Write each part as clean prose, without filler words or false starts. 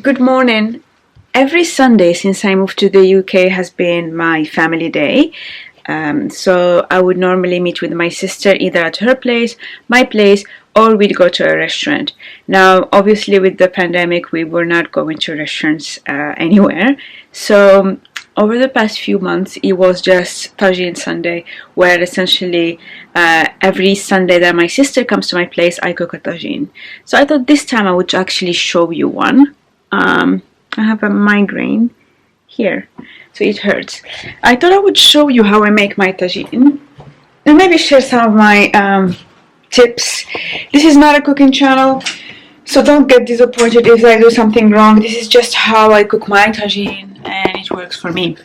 Good morning. Every Sunday since I moved to the UK has been my family day. So I would normally meet with my sister either at her place, my place, or we'd go to a restaurant. Now, obviously, with the pandemic, we were not going to restaurants anywhere. So over the past few months, it was just Tagine Sunday, where essentially every Sunday that my sister comes to my place, I cook a tagine. So I thought this time I would actually show you one. I have a migraine here, so it hurts. I thought I would show you how I make my tagine and maybe share some of my tips. This is not a cooking channel, so don't get disappointed if I do something wrong. This is just how I cook my tagine and it works for me.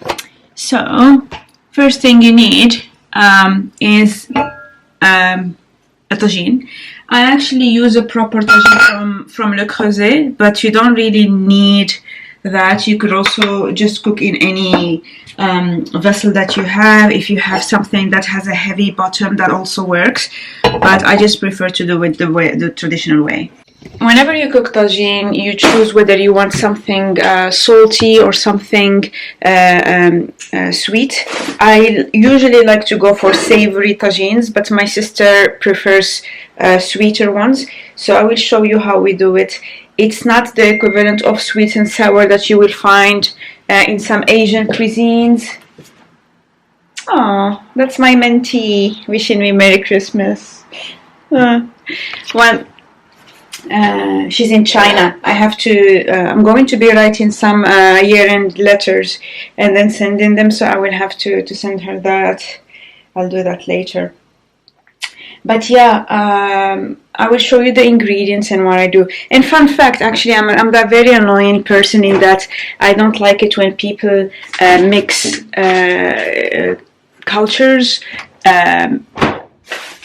So, first thing you need is a tagine. I actually use a proper tagine from Le Creuset, but you don't really need that. You could also just cook in any vessel that you have. If you have something that has a heavy bottom, that also works, but I just prefer to do it the traditional way. Whenever you cook tagine, you choose whether you want something salty or something sweet. I usually like to go for savory tagines, but my sister prefers sweeter ones. So I will show you how we do it. It's not the equivalent of sweet and sour that you will find in some Asian cuisines. Oh, that's my mentee wishing me Merry Christmas. Well, she's in China. I have to. I'm going to be writing some year-end letters and then sending them. So I will have to send her that. I'll do that later. But yeah, I will show you the ingredients and what I do. And fun fact, actually, I'm that very annoying person in that I don't like it when people mix cultures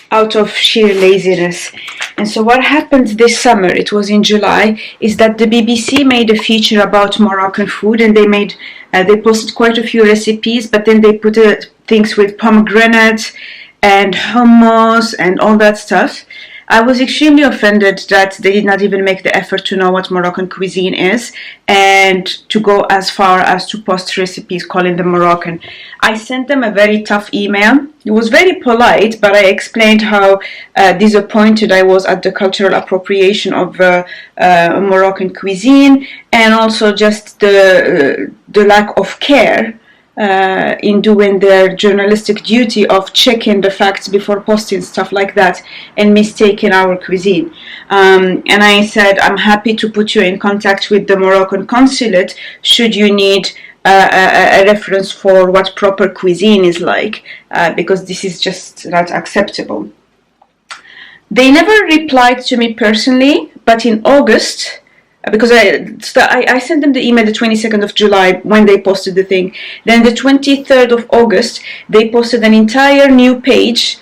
out of sheer laziness. And so what happened this summer, it was in July, is that the BBC made a feature about Moroccan food, and they posted quite a few recipes, but then they put things with pomegranate and hummus and all that stuff. I was extremely offended that they did not even make the effort to know what Moroccan cuisine is and to go as far as to post recipes calling them Moroccan. I sent them a very tough email. It was very polite, but I explained how disappointed I was at the cultural appropriation of Moroccan cuisine, and also just the lack of care in doing their journalistic duty of checking the facts before posting stuff like that and mistaking our cuisine. And I said, I'm happy to put you in contact with the Moroccan consulate should you need a reference for what proper cuisine is like, because this is just not acceptable. They never replied to me personally, but in August, because I sent them the email the 22nd of July when they posted the thing. Then the 23rd of August, they posted an entire new page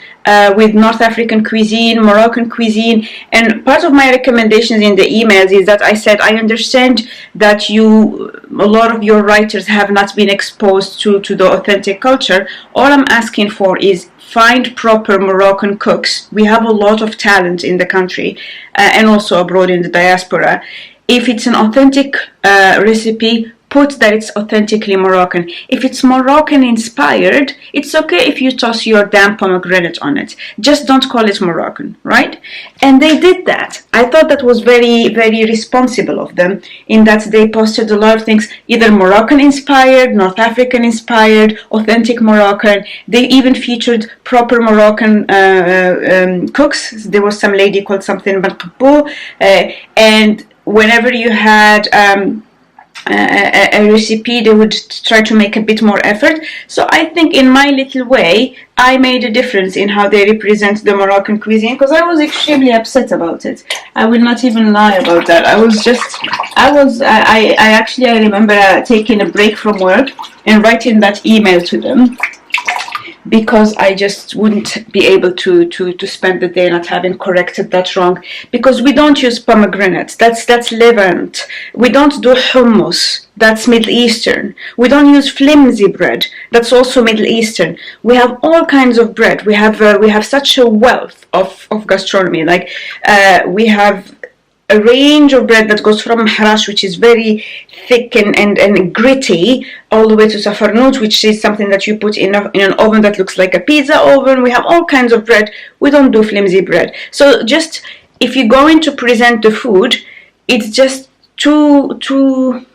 with North African cuisine, Moroccan cuisine, and part of my recommendations in the emails is that I said, I understand that a lot of your writers have not been exposed to the authentic culture. All I'm asking for is find proper Moroccan cooks. We have a lot of talent in the country and also abroad in the diaspora. If it's an authentic recipe, put that it's authentically Moroccan. If it's Moroccan inspired, it's okay if you toss your damn pomegranate on it. Just don't call it Moroccan, right? And they did that. I thought that was very, very responsible of them, in that they posted a lot of things, either Moroccan inspired, North African inspired, authentic Moroccan. They even featured proper Moroccan cooks. There was some lady called something Balkabou, and whenever you had a recipe, they would try to make a bit more effort. So I think in my little way, I made a difference in how they represent the Moroccan cuisine, because I was extremely upset about it. I will not even lie about that. I remember taking a break from work and writing that email to them, because I just wouldn't be able to spend the day not having corrected that wrong. Because we don't use pomegranate, that's Levant. We don't do hummus, that's Middle Eastern. We don't use flimsy bread, that's also Middle Eastern. We have all kinds of bread. We have such a wealth of gastronomy. Like we have a range of bread that goes from harash, which is very thick and gritty, all the way to safarnout, which is something that you put in an oven that looks like a pizza oven. We have all kinds of bread. We don't do flimsy bread. So just, if you're going to present the food, it's just too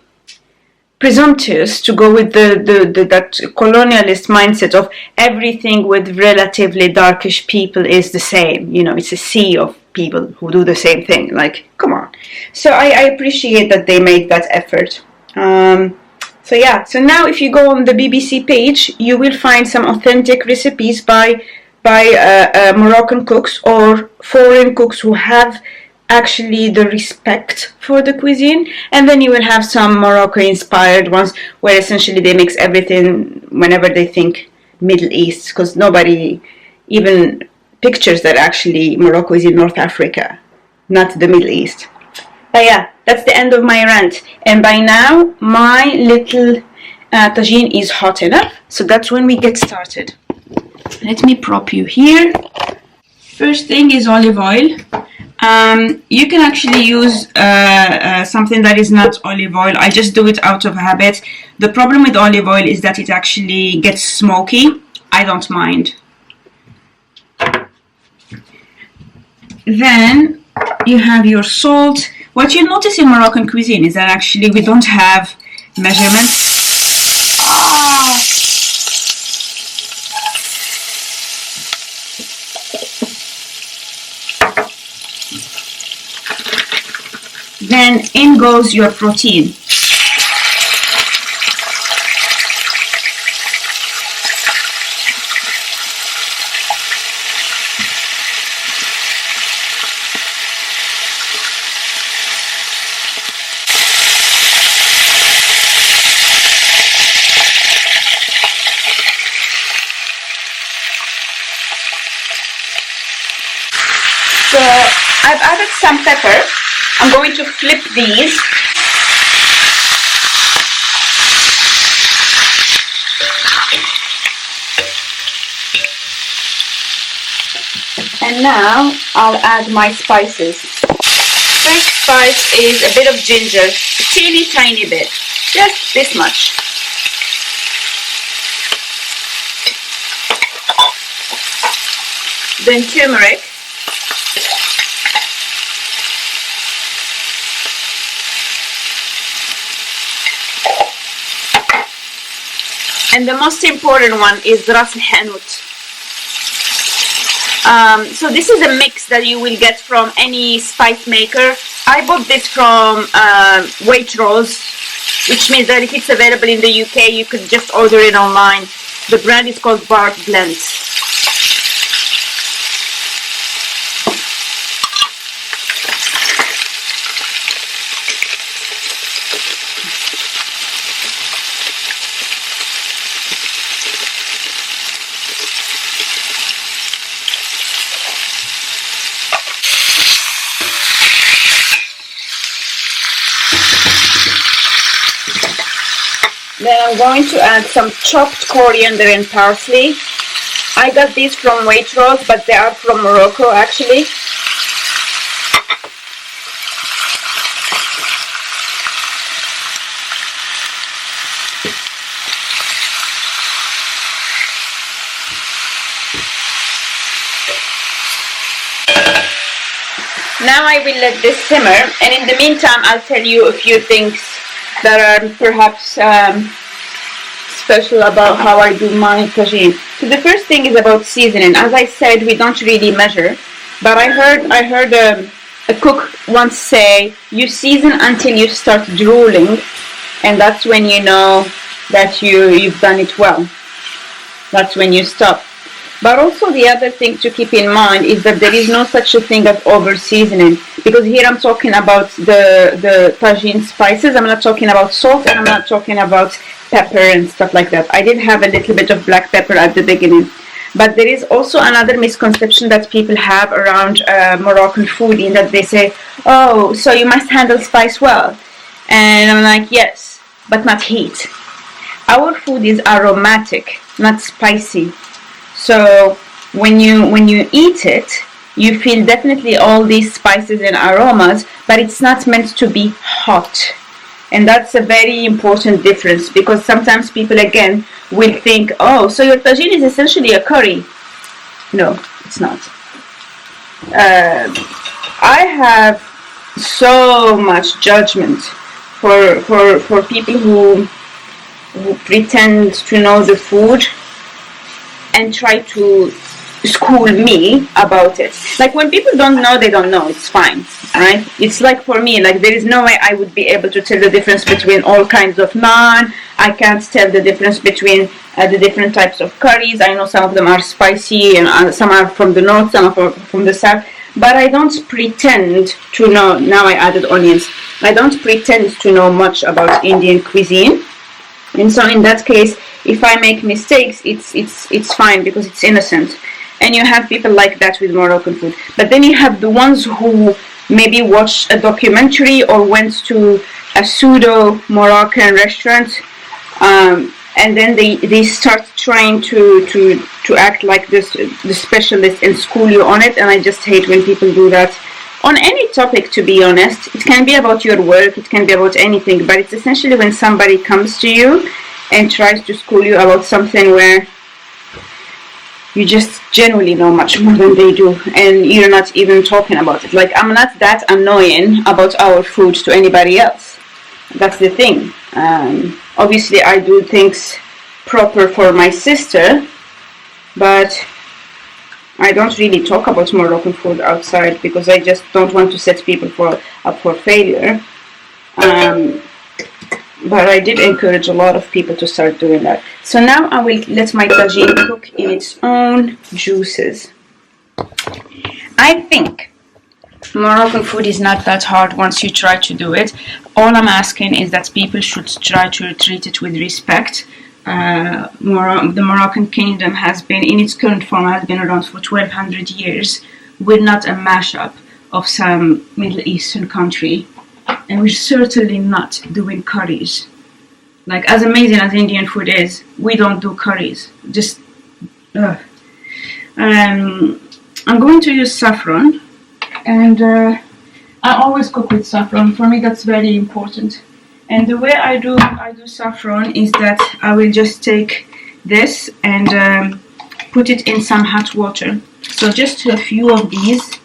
presumptuous to go with that colonialist mindset of everything with relatively darkish people is the same. You know, it's a sea of people who do the same thing. Like, come on. So I appreciate that they make that effort. So yeah, so now if you go on the BBC page, you will find some authentic recipes by Moroccan cooks or foreign cooks who have actually the respect for the cuisine, and then you will have some Morocco inspired ones where essentially they mix everything whenever they think Middle East, because nobody even pictures that actually Morocco is in North Africa, not the Middle East. But yeah, that's the end of my rant, and by now my little tagine is hot enough, so that's when we get started. Let me prop you here. First thing is olive oil. You can actually use something that is not olive oil. I just do it out of habit. The problem with olive oil is that it actually gets smoky. I don't mind. Then you have your salt. What you notice in Moroccan cuisine is that actually we don't have measurements. Then in goes your protein. So I've added some pepper. I'm going to flip these. And now I'll add my spices. First spice is a bit of ginger, a teeny tiny bit, just this much. Then turmeric. And the most important one is ras al-hanout. So this is a mix that you will get from any spice maker. I bought this from Waitrose, which means that if it's available in the UK, you could just order it online. The brand is called Bart Blends. Then I'm going to add some chopped coriander and parsley. I got these from Waitrose, but they are from Morocco actually. Now I will let this simmer, and in the meantime I'll tell you a few things that are perhaps special about how I do my tagine. So the first thing is about seasoning. As I said, we don't really measure, but I heard a cook once say, you season until you start drooling, and that's when you know that you've done it well. That's when you stop. But also the other thing to keep in mind is that there is no such a thing as over seasoning, because here I'm talking about the tagine spices. I'm not talking about salt, and I'm not talking about pepper and stuff like that. I did have a little bit of black pepper at the beginning. But there is also another misconception that people have around Moroccan food, in that they say, oh, so you must handle spice well. And I'm like, yes, but not heat. Our food is aromatic, not spicy. So when you eat it, You feel definitely all these spices and aromas, but it's not meant to be hot. And that's a very important difference, because sometimes people again will think, oh, so your tagine is essentially a curry. No, it's not. I have so much judgment for people who pretend to know the food and try to school me about it. Like, when people don't know, they don't know. It's fine, right? It's like, for me, like, there is no way I would be able to tell the difference between all kinds of naan. I can't tell the difference between the different types of curries. I know some of them are spicy, and some are from the north, some are from the south. But I don't pretend to know. Now I added onions. I don't pretend to know much about Indian cuisine. And so in that case, if I make mistakes, it's fine, because it's innocent. And you have people like that with Moroccan food. But then you have the ones who maybe watched a documentary or went to a pseudo Moroccan restaurant, and then they start trying to act like the specialist and school you on it. And I just hate when people do that on any topic, to be honest. It can be about your work, it can be about anything, but it's essentially when somebody comes to you and tries to school you about something where you just genuinely know much more than they do, and you're not even talking about it. Like, I'm not that annoying about our food to anybody else. That's the thing. Obviously I do things proper for my sister, but I don't really talk about Moroccan food outside, because I just don't want to set people up for failure. But I did encourage a lot of people to start doing that. So now I will let my tagine cook in its own juices. I think Moroccan food is not that hard once you try to do it. All I'm asking is that people should try to treat it with respect. The Moroccan kingdom has been, in its current form, has been around for 1200 years. We're not a mashup of some Middle Eastern country. And we're certainly not doing curries. Like, as amazing as Indian food is, we don't do curries. Just, I'm going to use saffron, and I always cook with saffron. For me, that's very important. And the way I do saffron is that I will just take this and put it in some hot water. So just a few of these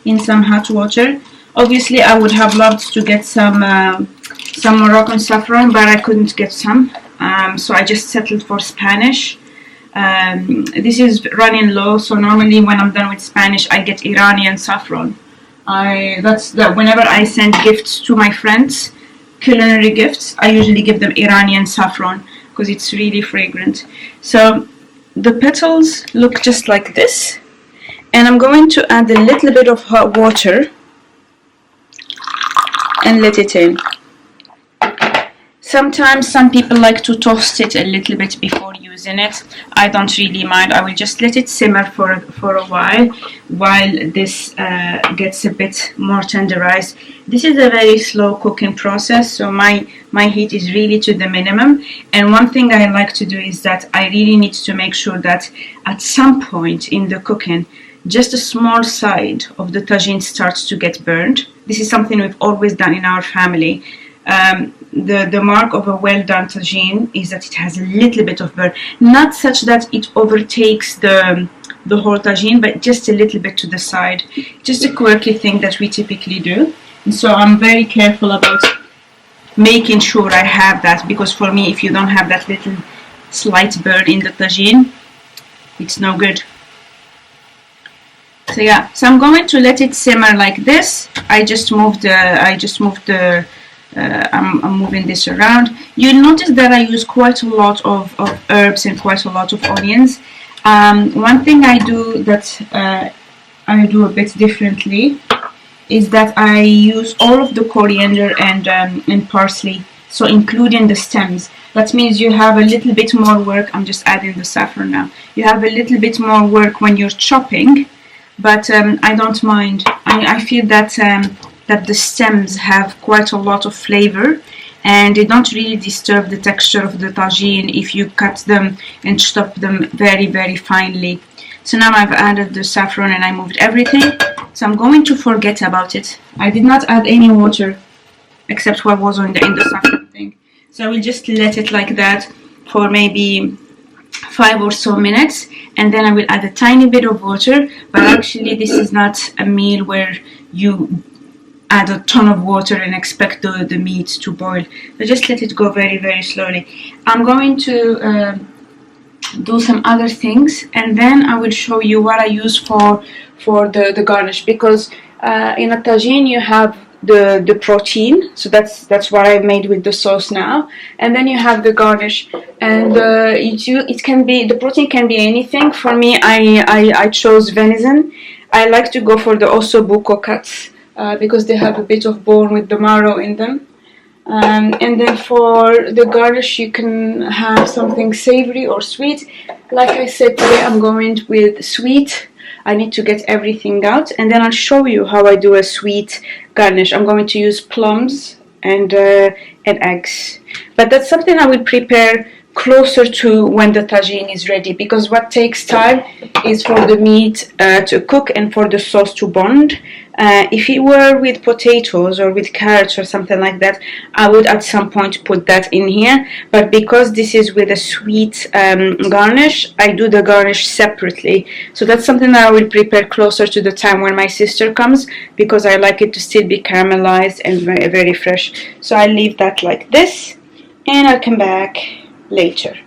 in some hot water. Obviously, I would have loved to get some Moroccan saffron, but I couldn't get some. So I just settled for Spanish. This is running low, so normally when I'm done with Spanish, I get Iranian saffron. Whenever I send gifts to my friends, culinary gifts, I usually give them Iranian saffron because it's really fragrant. So the petals look just like this, and I'm going to add a little bit of hot water and let it in. Sometimes some people like to toast it a little bit before using it. I don't really mind. I will just let it simmer for a while this gets a bit more tenderized. This is a very slow cooking process, so my heat is really to the minimum. And one thing I like to do is that I really need to make sure that at some point in the cooking, just a small side of the tagine starts to get burned. This is something we've always done in our family. The mark of a well done tagine is that it has a little bit of burn, not such that it overtakes the whole tagine, but just a little bit to the side. Just a quirky thing that we typically do, and so I'm very careful about making sure I have that, because for me, if you don't have that little slight burn in the tagine, it's no good. So yeah, so I'm going to let it simmer like this. I'm moving this around. You'll notice that I use quite a lot of herbs and quite a lot of onions. One thing I do that I do a bit differently is that I use all of the coriander and parsley, so including the stems. That means you have a little bit more work. I'm just adding the saffron now. You have a little bit more work when you're chopping, but I don't mind. I feel that that the stems have quite a lot of flavor, and they don't really disturb the texture of the tagine if you cut them and chop them very, very finely. So now I've added the saffron and I moved everything. So I'm going to forget about it. I did not add any water except what was in the saffron thing. So I will just let it like that for maybe 5 or so minutes, and then I will add a tiny bit of water. But actually this is not a meal where you add a ton of water and expect the meat to boil. So just let it go very, very slowly. I'm going to do some other things, and then I will show you what I use for the garnish, because in a tagine you have the protein, so that's what I made with the sauce now, and then you have the garnish, and it can be, the protein can be anything. For me, I chose venison. I like to go for the ossobuco cuts because they have a bit of bone with the marrow in them. And then for the garnish you can have something savory or sweet. Like I said, today I'm going with sweet. I need to get everything out, and then I'll show you how I do a sweet garnish. I'm going to use plums and eggs, but that's something I will prepare closer to when the tagine is ready, because what takes time is for the meat to cook and for the sauce to bond. If it were with potatoes or with carrots or something like that, I would at some point put that in here, but because this is with a sweet garnish, I do the garnish separately. So that's something that I will prepare closer to the time when my sister comes, because I like it to still be caramelized and very, very fresh. So I leave that like this, and I'll come back later.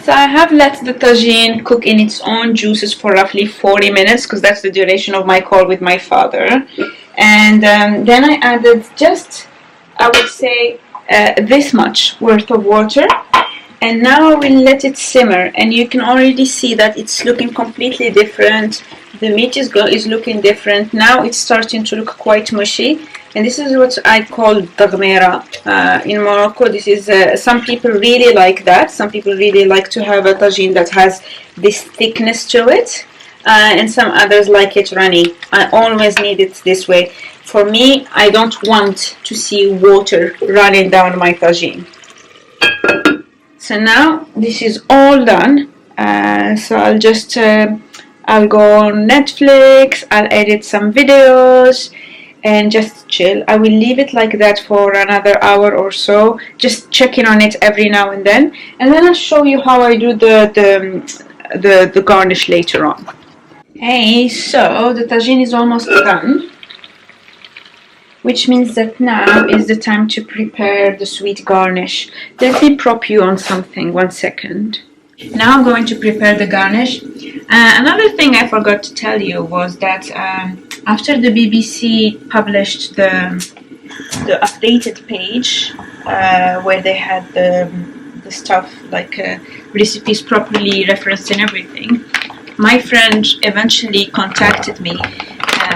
So I have let the tagine cook in its own juices for roughly 40 minutes, because that's the duration of my call with my father. And then I added just, I would say, this much worth of water. And now I will let it simmer, and you can already see that it's looking completely different. The meat is looking different. Now it's starting to look quite mushy, and this is what I call dagmera in Morocco. This is some people really like that. Some people really like to have a tagine that has this thickness to it, and some others like it runny. I always need it this way. For me, I don't want to see water running down my tagine. So now this is all done. So I'll just I'll go on Netflix, I'll edit some videos and just chill. I will leave it like that for another hour or so, just checking on it every now and then I'll show you how I do the garnish later on. Hey, so the tagine is almost done, which means that now is the time to prepare the sweet garnish. Let me prop you on something, 1 second. Now I'm going to prepare the garnish. Another thing I forgot to tell you was that after the BBC published the updated page where they had the stuff like recipes properly referenced and everything, my friend eventually contacted me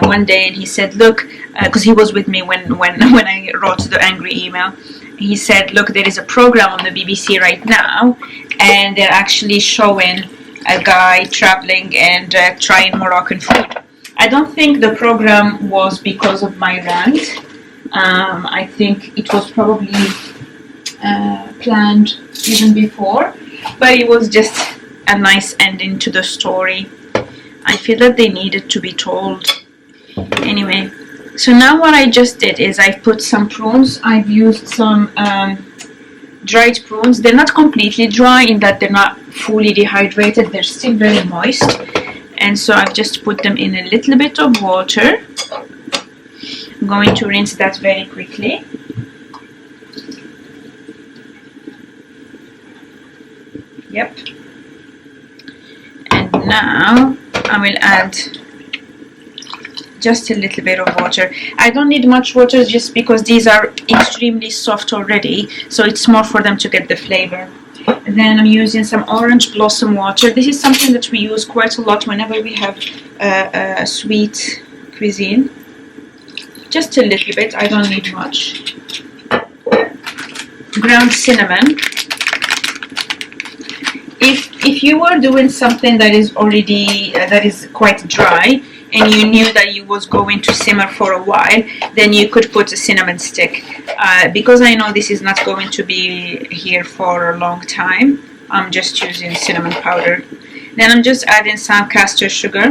one day, and he said, look, because he was with me when I wrote the angry email. He said, look, there is a program on the BBC right now, and they're actually showing a guy traveling and trying Moroccan food. I don't think the program was because of my rant. I think it was probably planned even before, but it was just a nice ending to the story. I feel that they needed to be told. Anyway, so now what I just did is I've put some prunes. I've used some dried prunes. They're not completely dry in that they're not fully dehydrated. They're still very moist. And so I've just put them in a little bit of water. I'm going to rinse that very quickly. Yep. And now I will add just a little bit of water. I don't need much water just because these are extremely soft already, so it's more for them to get the flavor. And then I'm using some orange blossom water. This is something that we use quite a lot whenever we have a sweet cuisine. Just a little bit, I don't need much. Ground cinnamon. If you were doing something that is already that is quite dry, and you knew that you was going to simmer for a while, then you could put a cinnamon stick. Because I know this is not going to be here for a long time, I'm just using cinnamon powder. Then I'm just adding some castor sugar.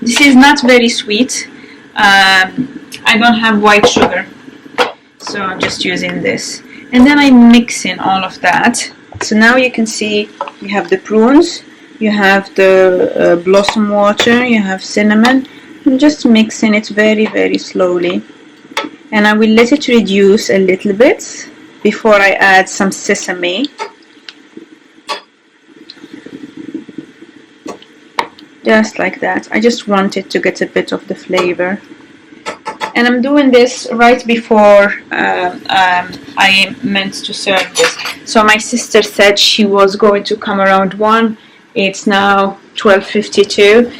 This is not very sweet. I don't have white sugar, so I'm just using this. And then I'm mixing all of that. So now you can see you have the prunes, you have the blossom water, you have cinnamon. I'm just mixing it very, very slowly. And I will let it reduce a little bit before I add some sesame. Just like that. I just want it to get a bit of the flavor. And I'm doing this right before I meant to serve this. So my sister said she was going to come around 1. It's now 12:52.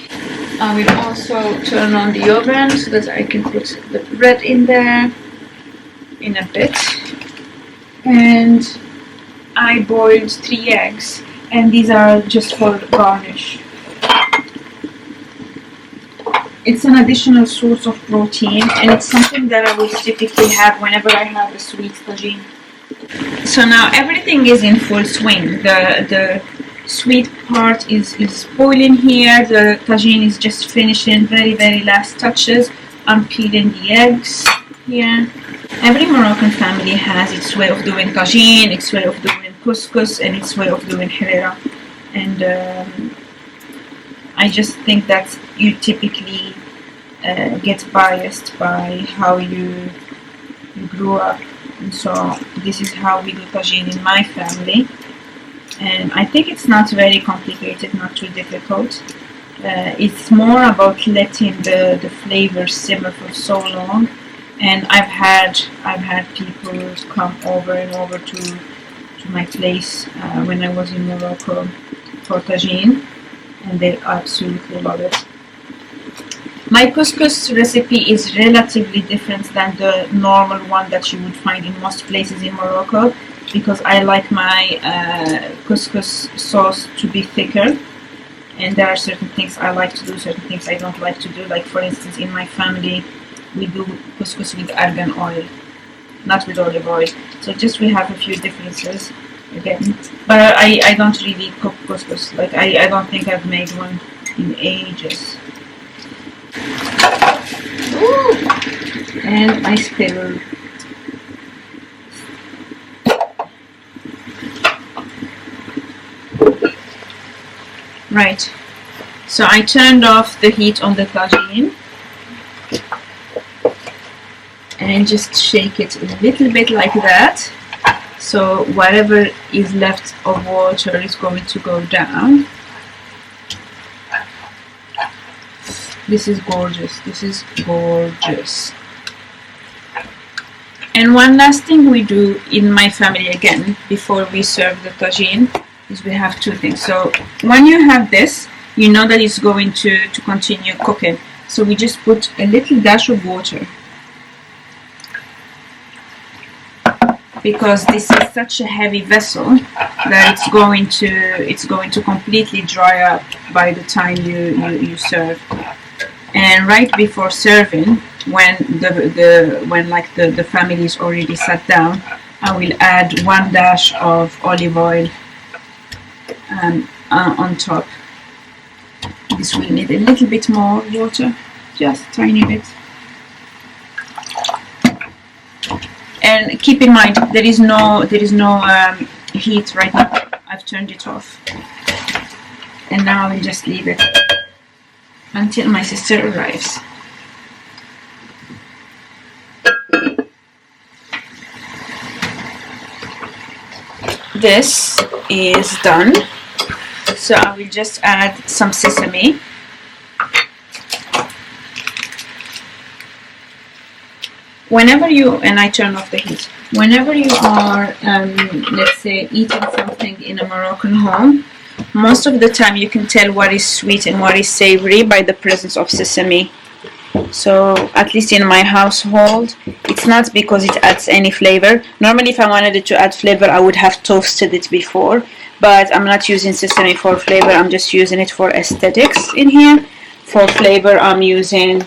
I will also turn on the oven so that I can put the bread in there in a bit. And I boiled 3 eggs, and these are just for garnish. It's an additional source of protein, and it's something that I will typically have whenever I have a sweet tagine. So now everything is in full swing. The sweet part is boiling here. The tagine is just finishing very, very last touches. I'm peeling the eggs here. Every Moroccan family has its way of doing tagine, its way of doing couscous, and its way of doing harira. And I just think that you typically get biased by how you grew up, and so this is how we do tagine in my family. And I think it's not very complicated, not too difficult. It's more about letting the flavors simmer for so long. And I've had people come over and over to my place when I was in Morocco for tagine, and they absolutely love it. My couscous recipe is relatively different than the normal one that you would find in most places in Morocco, because I like my couscous sauce to be thicker, and there are certain things I like to do, certain things I don't like to do. Like for instance, in my family we do couscous with argan oil, not with olive oil. So just we have a few differences again. But I don't really cook couscous. Like I don't think I've made one in ages. Ooh. And I spilled. Right, so I turned off the heat on the tagine and just shake it a little bit like that, so whatever is left of water is going to go down. This is gorgeous, this is gorgeous. And one last thing we do in my family again before we serve the tagine is we have 2 things. So when you have this, you know that it's going to continue cooking. So we just put a little dash of water, because this is such a heavy vessel that it's going to completely dry up by the time you serve. And right before serving, when the family is already sat down, I will add 1 dash of olive oil on top. This will need a little bit more water, just a tiny bit. And keep in mind, there is no heat right now. I've turned it off, and now I will just leave it until my sister arrives. This is done, so I will just add some sesame. Whenever and I turn off the heat, whenever you are, let's say, eating something in a Moroccan home, most of the time you can tell what is sweet and what is savory by the presence of sesame. So at least in my household, it's not because it adds any flavor. Normally if I wanted it to add flavor, I would have toasted it before, but I'm not using sesame for flavor. I'm just using it for aesthetics in here. For flavor, I'm using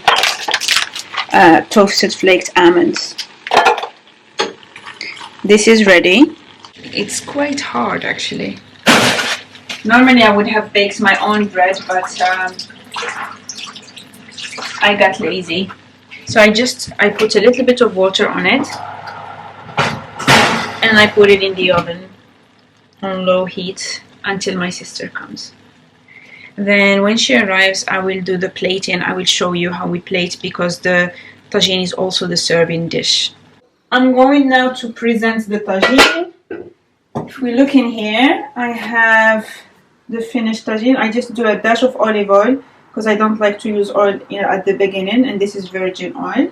toasted flaked almonds. This is ready. It's quite hard actually. Normally I would have baked my own bread, but I got lazy. So I put a little bit of water on it and I put it in the oven on low heat until my sister comes. Then when she arrives, I will do the plating. I will show you how we plate because the tagine is also the serving dish. I'm going now to present the tagine. If we look in here, I have the finished tagine. I just do a dash of olive oil because I don't like to use oil at the beginning, and this is virgin oil.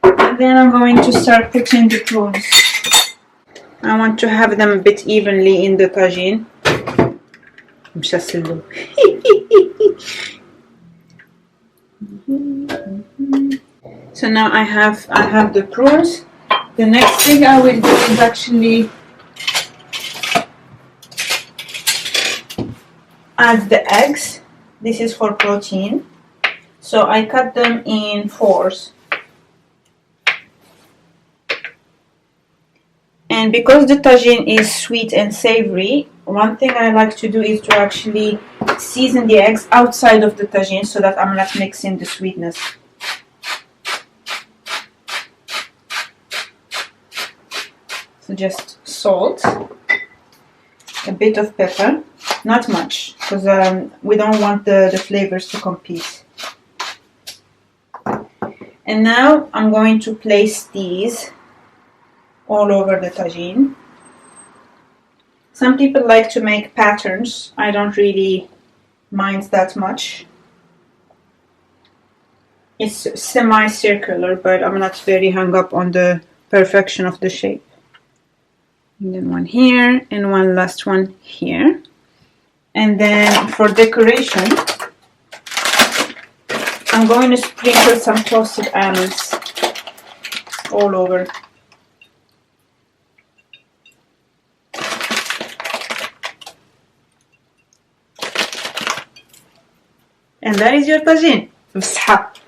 And then I'm going to start putting the prunes. I want to have them a bit evenly in the tagine. So now I have the prunes. The next thing I will do is actually add the eggs. This is for protein. So I cut them in fours. And because the tagine is sweet and savory, one thing I like to do is to actually season the eggs outside of the tagine so that I'm not mixing the sweetness. So just salt, a bit of pepper, not much, because we don't want the flavors to compete. And now I'm going to place these all over the tagine. Some people like to make patterns. I don't really mind that much. It's semi-circular, but I'm not very hung up on the perfection of the shape. And then one here and one last one here. And then for decoration, I'm going to sprinkle some toasted almonds all over. And that is your tagine. بصحة.